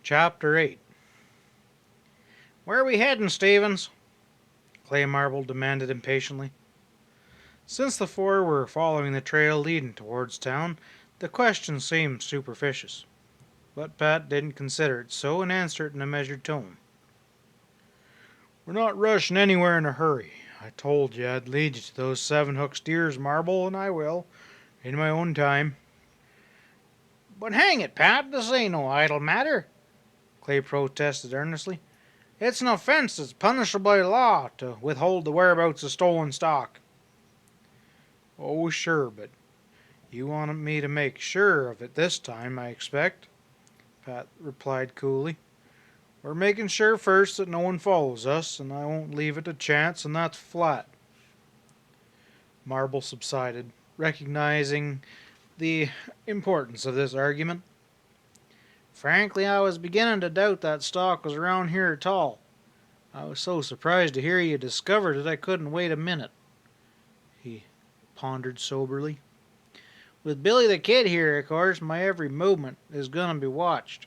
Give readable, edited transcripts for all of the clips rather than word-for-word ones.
Chapter 8. "Where are we heading, Stevens?" Clay Marble demanded impatiently. Since the four were following the trail leading towards town, the question seemed superficious. But Pat didn't consider it so and answered it in a measured tone. "We're not rushing anywhere in a hurry. I told you I'd lead you to those 7 hook steers, Marble, and I will, in my own time." "But hang it, Pat, this ain't no idle matter," Clay protested earnestly. "It's an offense that's punishable by law to withhold the whereabouts of stolen stock." "Oh, sure, but you wanted me to make sure of it this time, I expect," Pat replied coolly. "We're making sure first that no one follows us, and I won't leave it to chance, and that's flat." Marble subsided, recognizing the importance of this argument. "Frankly, I was beginning to doubt that stock was around here at all. I was so surprised to hear you discovered it I couldn't wait a minute," he pondered soberly. "With Billy the Kid here, of course, my every movement is going to be watched."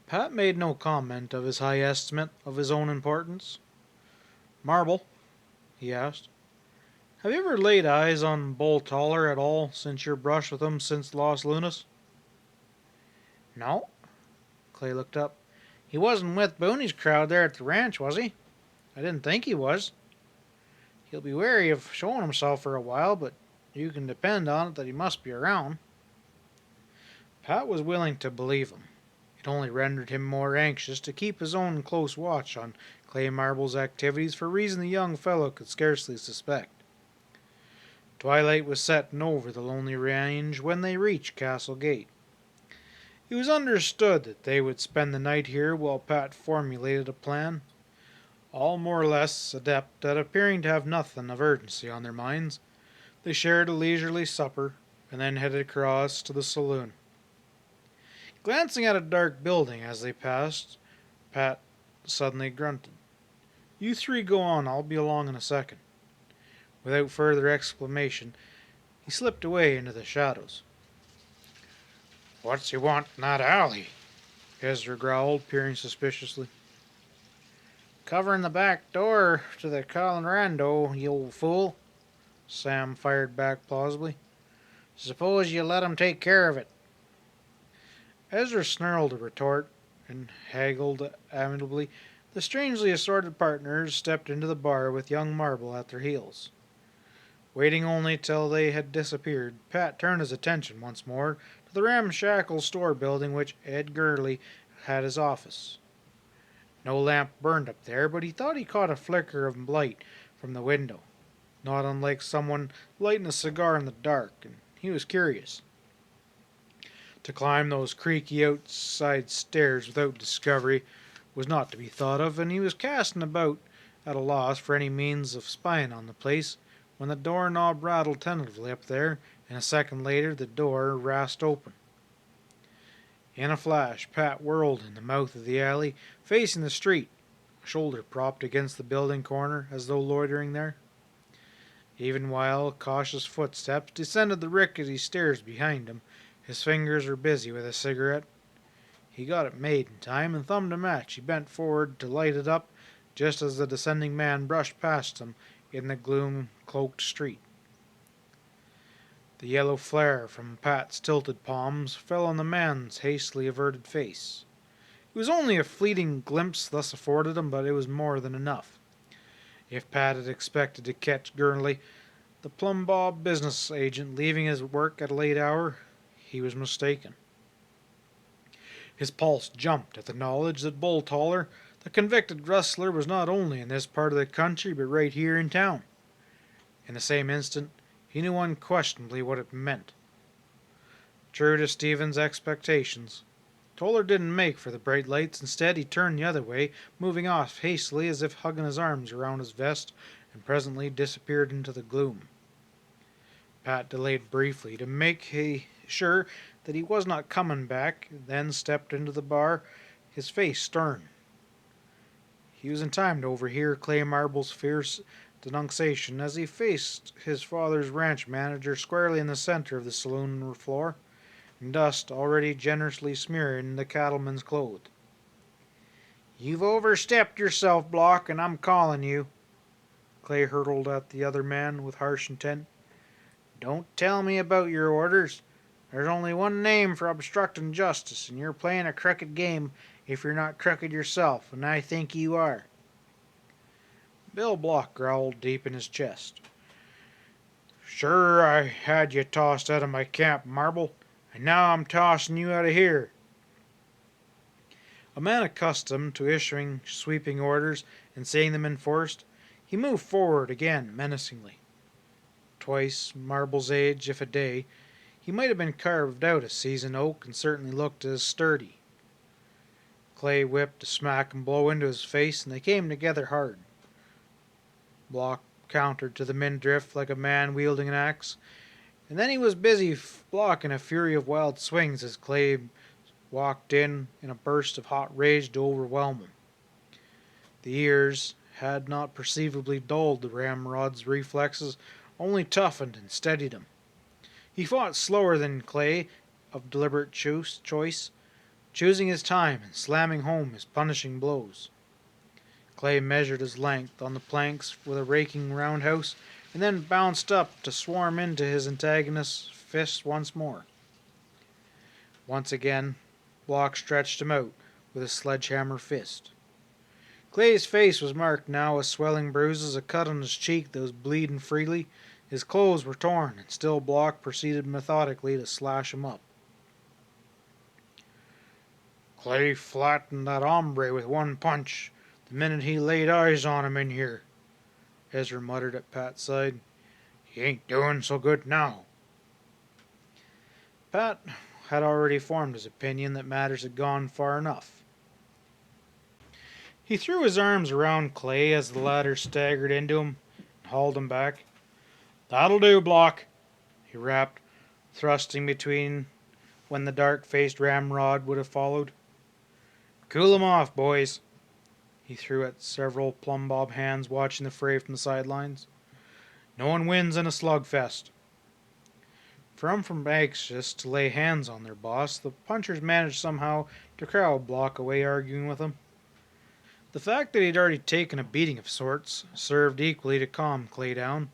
Pat made no comment of his high estimate of his own importance. "Marble," he asked, "have you ever laid eyes on Bull Toller at all since your brush with him since Los Lunas?" "No." Clay looked up. "He wasn't with Booney's crowd there at the ranch, was he? I didn't think he was. He'll be wary of showing himself for a while, but you can depend on it that he must be around." Pat was willing to believe him. It only rendered him more anxious to keep his own close watch on Clay Marble's activities for a reason the young fellow could scarcely suspect. Twilight was setting over the lonely range when they reached Castle Gate. It was understood that they would spend the night here while Pat formulated a plan. All more or less adept at appearing to have nothing of urgency on their minds, they shared a leisurely supper and then headed across to the saloon. Glancing at a dark building as they passed, Pat suddenly grunted. "You three go on, I'll be along in a second." Without further exclamation, he slipped away into the shadows. "What's he want in that alley?" Ezra growled, peering suspiciously. "Covering the back door to the Colorado, you old fool," Sam fired back plausibly. "Suppose you let him take care of it." Ezra snarled a retort and haggled amiably. The strangely assorted partners stepped into the bar with young Marble at their heels. Waiting only till they had disappeared, Pat turned his attention once more to the ramshackle store building which Ed Gurley had his office. No lamp burned up there, but he thought he caught a flicker of light from the window, not unlike someone lighting a cigar in the dark, and he was curious. To climb those creaky outside stairs without discovery was not to be thought of, and he was casting about at a loss for any means of spying on the place when the doorknob rattled tentatively up there, and a second later the door rasped open. In a flash, Pat whirled in the mouth of the alley, facing the street, a shoulder propped against the building corner as though loitering there. Even while cautious footsteps descended the rickety stairs behind him, his fingers were busy with a cigarette. He got it made in time and thumbed a match. He bent forward to light it up just as the descending man brushed past him in the gloom-cloaked street. The yellow flare from Pat's tilted palms fell on the man's hastily averted face. It was only a fleeting glimpse thus afforded him, but it was more than enough. If Pat had expected to catch Gurnley, the plumbob business agent, leaving his work at a late hour, he was mistaken. His pulse jumped at the knowledge that Bull Toller, the convicted rustler, was not only in this part of the country, but right here in town. In the same instant, he knew unquestionably what it meant. True to Stephen's expectations, Toller didn't make for the bright lights. Instead, he turned the other way, moving off hastily as if hugging his arms around his vest, and presently disappeared into the gloom. Pat delayed briefly to make sure that he was not coming back, then stepped into the bar, his face stern. He was in time to overhear Clay Marble's fierce denunciation as he faced his father's ranch manager squarely in the center of the saloon floor. and dust already generously smearing the cattleman's clothes. "You've overstepped yourself, Block, and I'm calling you," Clay hurtled at the other man with harsh intent. "Don't tell me about your orders. There's only one name for obstructing justice, and you're playing a crooked game if you're not crooked yourself, and I think you are." Bill Block growled deep in his chest. "Sure, I had you tossed out of my camp, Marble, and now I'm tossing you out of here." A man accustomed to issuing sweeping orders and seeing them enforced, he moved forward again menacingly. Twice Marble's age, if a day, he might have been carved out of seasoned oak and certainly looked as sturdy. Clay whipped a smack and blow into his face, and they came together hard. Block countered to the midriff like a man wielding an axe, and then he was busy blocking a fury of wild swings as Clay walked in a burst of hot rage to overwhelm him. The ears had not perceivably dulled the ramrod's reflexes, only toughened and steadied him. He fought slower than Clay, of deliberate choice, choosing his time and slamming home his punishing blows. Clay measured his length on the planks with a raking roundhouse, and then bounced up to swarm into his antagonist's fists once more. Once again, Block stretched him out with a sledgehammer fist. Clay's face was marked now with swelling bruises, a cut on his cheek that was bleeding freely. His clothes were torn, and still Block proceeded methodically to slash him up. "Clay flattened that hombre with one punch the minute he laid eyes on him in here," Ezra muttered at Pat's side. "He ain't doing so good now." Pat had already formed his opinion that matters had gone far enough. He threw his arms around Clay as the latter staggered into him and hauled him back. "That'll do, Block," he rapped, thrusting between when the dark-faced ramrod would have followed. "Cool 'em off, boys," he threw at several plumbob hands watching the fray from the sidelines. "No one wins in a slugfest." From anxious to lay hands on their boss, the punchers managed somehow to crowd Block away arguing with him. The fact that he'd already taken a beating of sorts served equally to calm Clay down,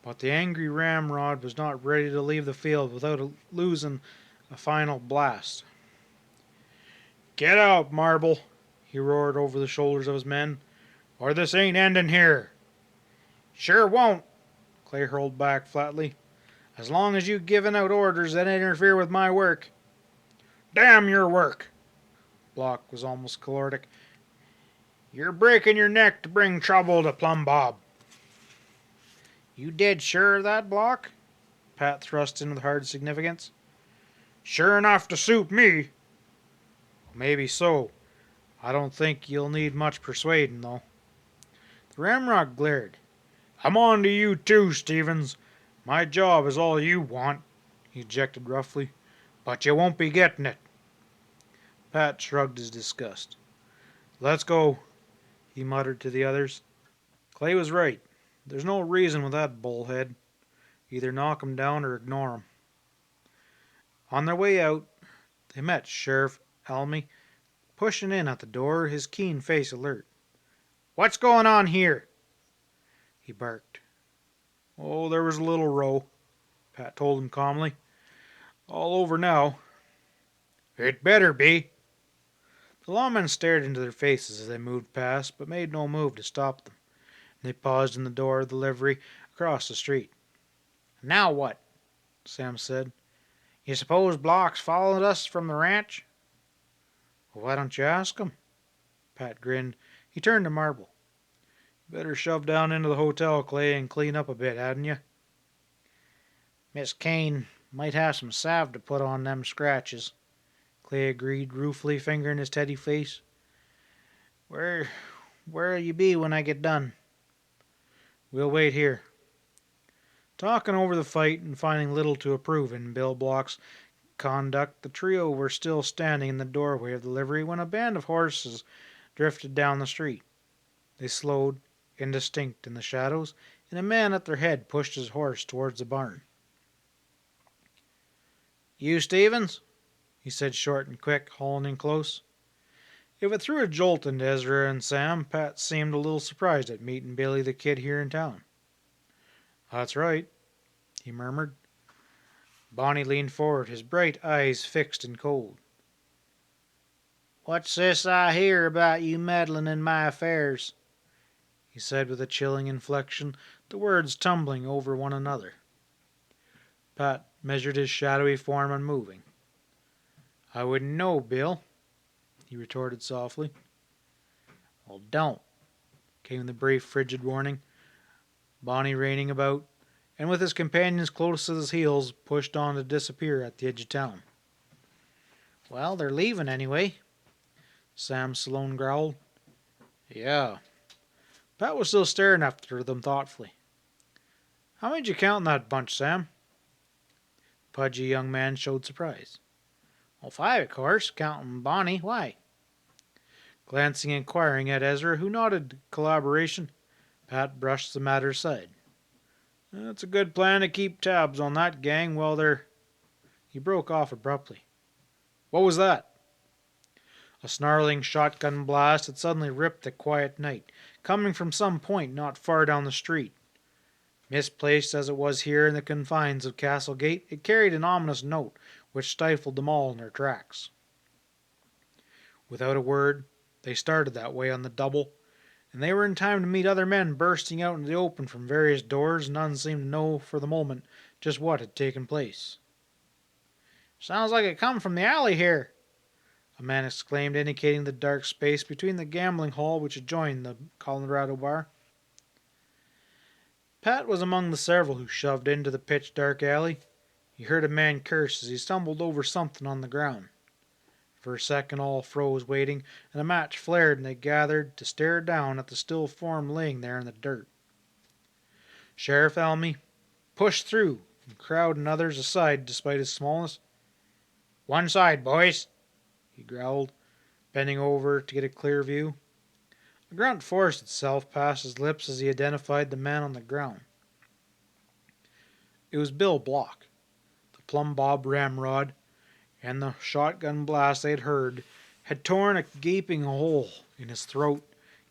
but the angry ramrod was not ready to leave the field without losing a final blast. "Get out, Marble," he roared over the shoulders of his men, "or this ain't ending here." "Sure won't," Clay hurled back flatly. "As long as you giving out orders that interfere with my work." "Damn your work!" Block was almost choleric. "You're breaking your neck to bring trouble to Plumbob." "You dead sure of that, Block?" Pat thrust in with hard significance. "Sure enough to suit me." "Maybe so. I don't think you'll need much persuading, though." The ramrod glared. "I'm on to you too, Stevens. My job is all you want," he ejected roughly. "But you won't be getting it." Pat shrugged his disgust. "Let's go," he muttered to the others. Clay was right. There's no reason with that bullhead. Either knock him down or ignore him. On their way out, they met Sheriff Almy pushing in at the door, his keen face alert. "What's going on here?" he barked. "Oh, there was a little row," Pat told him calmly. "All over now." "It better be." The lawmen stared into their faces as they moved past, but made no move to stop them. They paused in the door of the livery across the street. "Now what?" Sam said. "You suppose Block's followed us from the ranch?" "Well, why don't you ask him?" Pat grinned. He turned to Marble. "Better shove down into the hotel, Clay, and clean up a bit, hadn't you?" "Miss Kane might have some salve to put on them scratches," Clay agreed, ruefully fingering his teddy face. Where'll you be when I get done?" "We'll wait here." Talking over the fight and finding little to approve in Bill Block's conduct, the trio were still standing in the doorway of the livery when a band of horses drifted down the street. They slowed, indistinct in the shadows, and a man at their head pushed his horse towards the barn. "You Stevens?" he said short and quick, hauling in close. If it threw a jolt into Ezra and Sam, Pat seemed a little surprised at meeting Billy the Kid here in town. That's right, he murmured. Bonnie leaned forward, his bright eyes fixed and cold. What's this I hear about you meddling in my affairs? He said with a chilling inflection, the words tumbling over one another. Pat measured his shadowy form unmoving. I wouldn't know, Bill, he retorted softly. Well, don't, came the brief, frigid warning. Bonnie reining about, and with his companions close at his heels, pushed on to disappear at the edge of town. Well, they're leaving anyway, Sam Sloane growled. Yeah. Pat was still staring after them thoughtfully. How many'd you count in that bunch, Sam? The pudgy young man showed surprise. Well, 5, of course, counting Bonnie. Why? Glancing inquiring at Ezra, who nodded collaboration, Pat brushed the matter aside. It's a good plan to keep tabs on that gang while they're... He broke off abruptly. What was that? A snarling shotgun blast had suddenly ripped the quiet night, coming from some point not far down the street. Misplaced as it was here in the confines of Castle Gate, it carried an ominous note which stifled them all in their tracks. Without a word, they started that way on the double, and they were in time to meet other men bursting out into the open from various doors, and none seemed to know for the moment just what had taken place. Sounds like it come from the alley here, a man exclaimed, indicating the dark space between the gambling hall which adjoined the Colorado bar. Pat was among the several who shoved into the pitch-dark alley. He heard a man curse as he stumbled over something on the ground. For a second all froze waiting, and a match flared and they gathered to stare down at the still form laying there in the dirt. Sheriff Elmy pushed through and crowding others aside despite his smallness. One side, boys, he growled, bending over to get a clear view. A grunt forced itself past his lips as he identified the man on the ground. It was Bill Block, the plumb bob ramrod, and the shotgun blast they had heard had torn a gaping hole in his throat,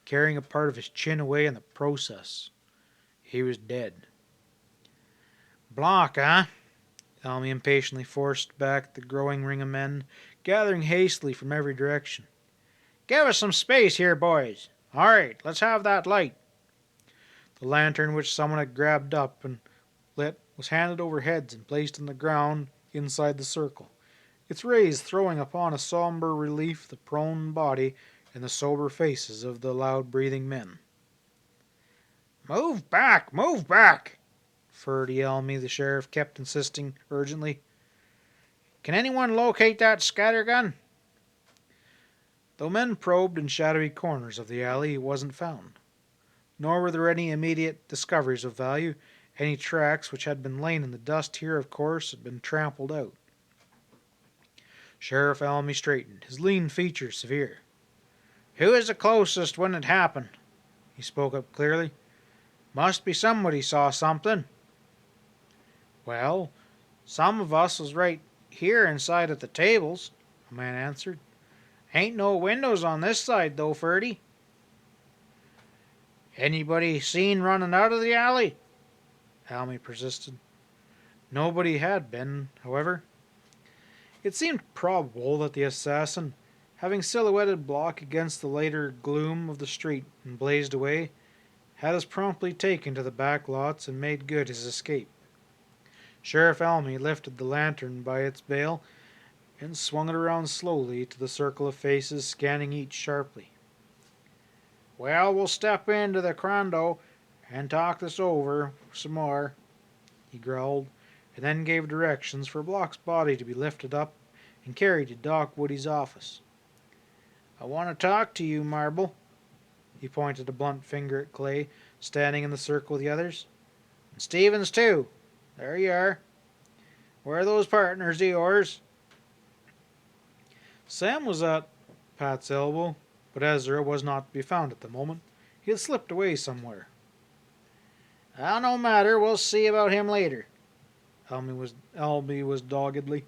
carrying a part of his chin away in the process. He was dead. Block, eh? Elmy impatiently forced back the growing ring of men, gathering hastily from every direction. Give us some space here, boys. All right, let's have that light. The lantern which someone had grabbed up and lit was handed over heads and placed on the ground inside the circle, its rays throwing upon a somber relief the prone body and the sober faces of the loud-breathing men. Move back! Move back! Ferdy Elmy, the sheriff, kept insisting urgently. Can anyone locate that scattergun? Though men probed in shadowy corners of the alley, it wasn't found. Nor were there any immediate discoveries of value. Any tracks which had been lain in the dust here, of course, had been trampled out. Sheriff Elmy straightened, his lean features severe. Who is the closest when it happened? He spoke up clearly. Must be somebody saw something. Well, some of us was right here inside at the tables, a man answered. Ain't no windows on this side, though, Ferdy. Anybody seen running out of the alley? Elmy persisted. Nobody had been, however. It seemed probable that the assassin, having silhouetted Block against the lighter gloom of the street and blazed away, had as promptly taken to the back lots and made good his escape. Sheriff Elmy lifted the lantern by its bail and swung it around slowly to the circle of faces, scanning each sharply. Well, we'll step into the crando and talk this over some more, he growled, and then gave directions for Block's body to be lifted up and carried to Doc Woody's office. I want to talk to you, Marble. He pointed a blunt finger at Clay, standing in the circle with the others. And Stevens, too. There you are. Where are those partners of yours? Sam was at Pat's elbow, but Ezra was not to be found at the moment. He had slipped away somewhere. No matter. We'll see about him later. Elmy was doggedly.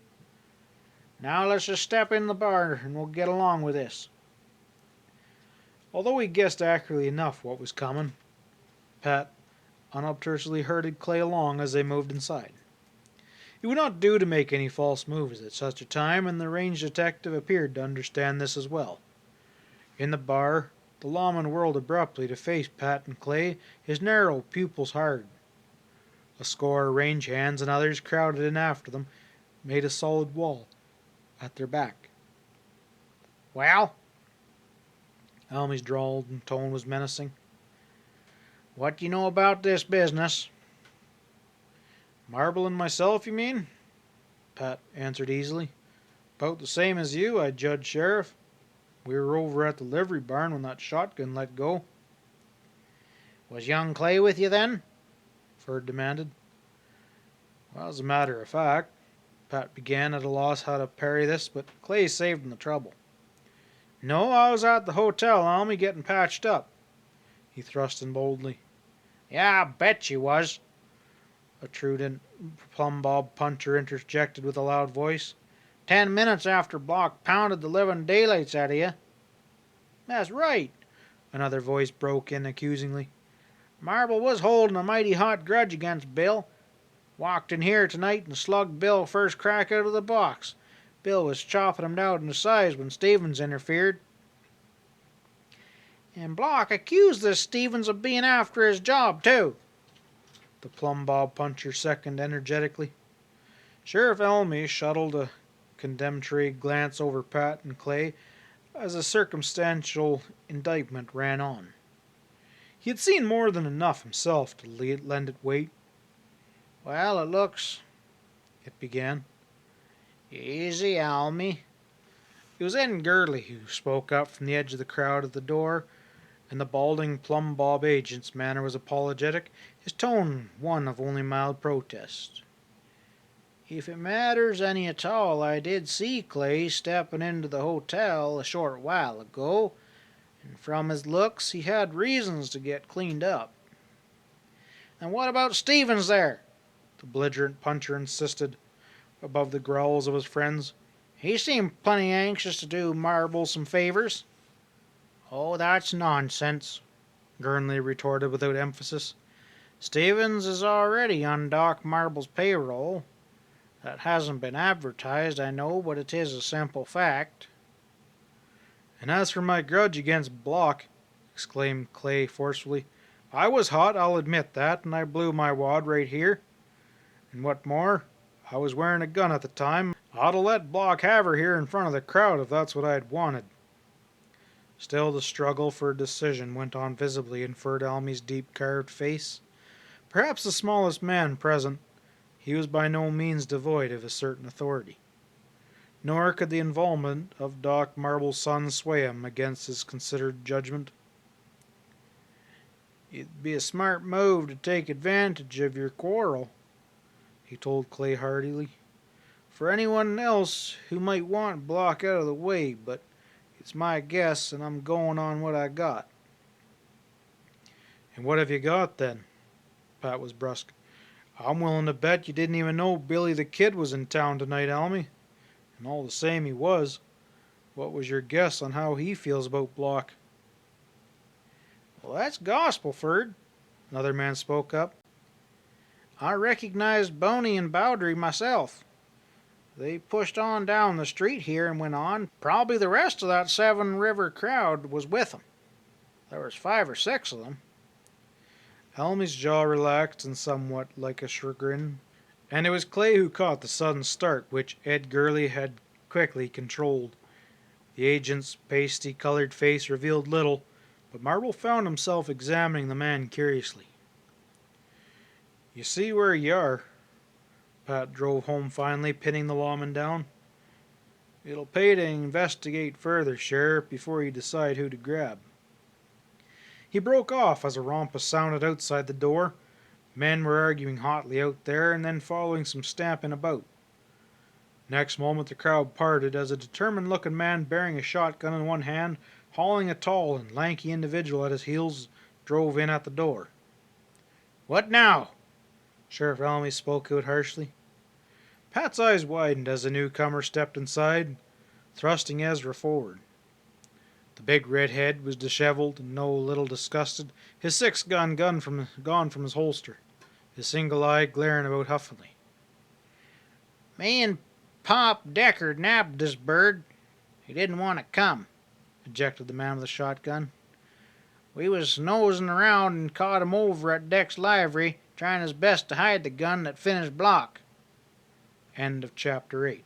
Now let's just step in the bar and we'll get along with this. Although he guessed accurately enough what was coming, Pat unobtrusively herded Clay along as they moved inside. It would not do to make any false moves at such a time, and the range detective appeared to understand this as well. In the bar, the lawman whirled abruptly to face Pat and Clay, his narrow pupils hard. A score of range hands and others crowded in after them, made a solid wall at their back. Well? Almy's drawled tone was menacing. What do you know about this business? Marble and myself, you mean? Pat answered easily. About the same as you, I judge, Sheriff. We were over at the livery barn when that shotgun let go. Was young Clay with you then? Ferd demanded. Well, as a matter of fact, Pat began at a loss how to parry this, but Clay saved him the trouble. No, I was at the hotel, Almy, getting patched up. He thrust in boldly. Yeah, I bet you was. A true plumb bob puncher interjected with a loud voice. 10 minutes after Block pounded the living daylights out of you. That's right, another voice broke in accusingly. Marble was holding a mighty hot grudge against Bill. Walked in here tonight and slugged Bill first crack out of the box. Bill was chopping him down in size when Stevens interfered. And Block accused this Stevens of being after his job, too. The plumb bob puncher seconded energetically. Sheriff Elmy shuttled a condemnatory glance over Pat and Clay as the circumstantial indictment ran on. He had seen more than enough himself to lend it weight. Well, it looks... it began. Easy, Almy. It was Ed Gurley who spoke up from the edge of the crowd at the door, and the balding plumb bob agent's manner was apologetic, his tone one of only mild protest. If it matters any at all, I did see Clay stepping into the hotel a short while ago, and from his looks he had reasons to get cleaned up. And what about Stevens there? The belligerent puncher insisted, above the growls of his friends. He seemed plenty anxious to do Marble some favors. Oh, that's nonsense, Gurnley retorted without emphasis. Stevens is already on Doc Marble's payroll. That hasn't been advertised, I know, but it is a simple fact. And as for my grudge against Block, exclaimed Clay forcefully, I was hot, I'll admit that, and I blew my wad right here. And what more, I was wearing a gun at the time. I'd have let Block have her here in front of the crowd if that's what I'd wanted. Still the struggle for a decision went on visibly in Ferd Almy's deep-carved face. Perhaps the smallest man present, he was by no means devoid of a certain authority. Nor could the involvement of Doc Marble's son sway him against his considered judgment. It'd be a smart move to take advantage of your quarrel, he told Clay heartily. For anyone else who might want Block out of the way, but it's my guess, and I'm going on what I got. And what have you got, then? Pat was brusque. I'm willing to bet you didn't even know Billy the Kid was in town tonight, Almy. And all the same he was. What was your guess on how he feels about Block? Well, that's gospel, Ferd. Another man spoke up. I recognized Boney and Bowdry myself. They pushed on down the street here and went on. Probably the rest of that Seven River crowd was with them. There was 5 or 6 of them. Almy's jaw relaxed in somewhat like a chagrin, and it was Clay who caught the sudden start which Ed Gurley had quickly controlled. The agent's pasty-colored face revealed little, but Marble found himself examining the man curiously. You see where you are, Pat drove home finally, pinning the lawman down. It'll pay to investigate further, Sheriff, before you decide who to grab. He broke off as a rumpus sounded outside the door. Men were arguing hotly out there, and then following some stamping about. Next moment the crowd parted as a determined-looking man bearing a shotgun in one hand, hauling a tall and lanky individual at his heels, drove in at the door. What now? Sheriff Almy spoke out harshly. Pat's eyes widened as the newcomer stepped inside, thrusting Ezra forward. The big redhead was disheveled and no little disgusted, his six-gun gun gone from his holster, his single eye glaring about huffily. "Me and Pop Decker nabbed this bird. He didn't want to come," ejected the man with the shotgun. "We was nosing around and caught him over at Deck's livery, trying his best to hide the gun that finished Block." End of chapter 8.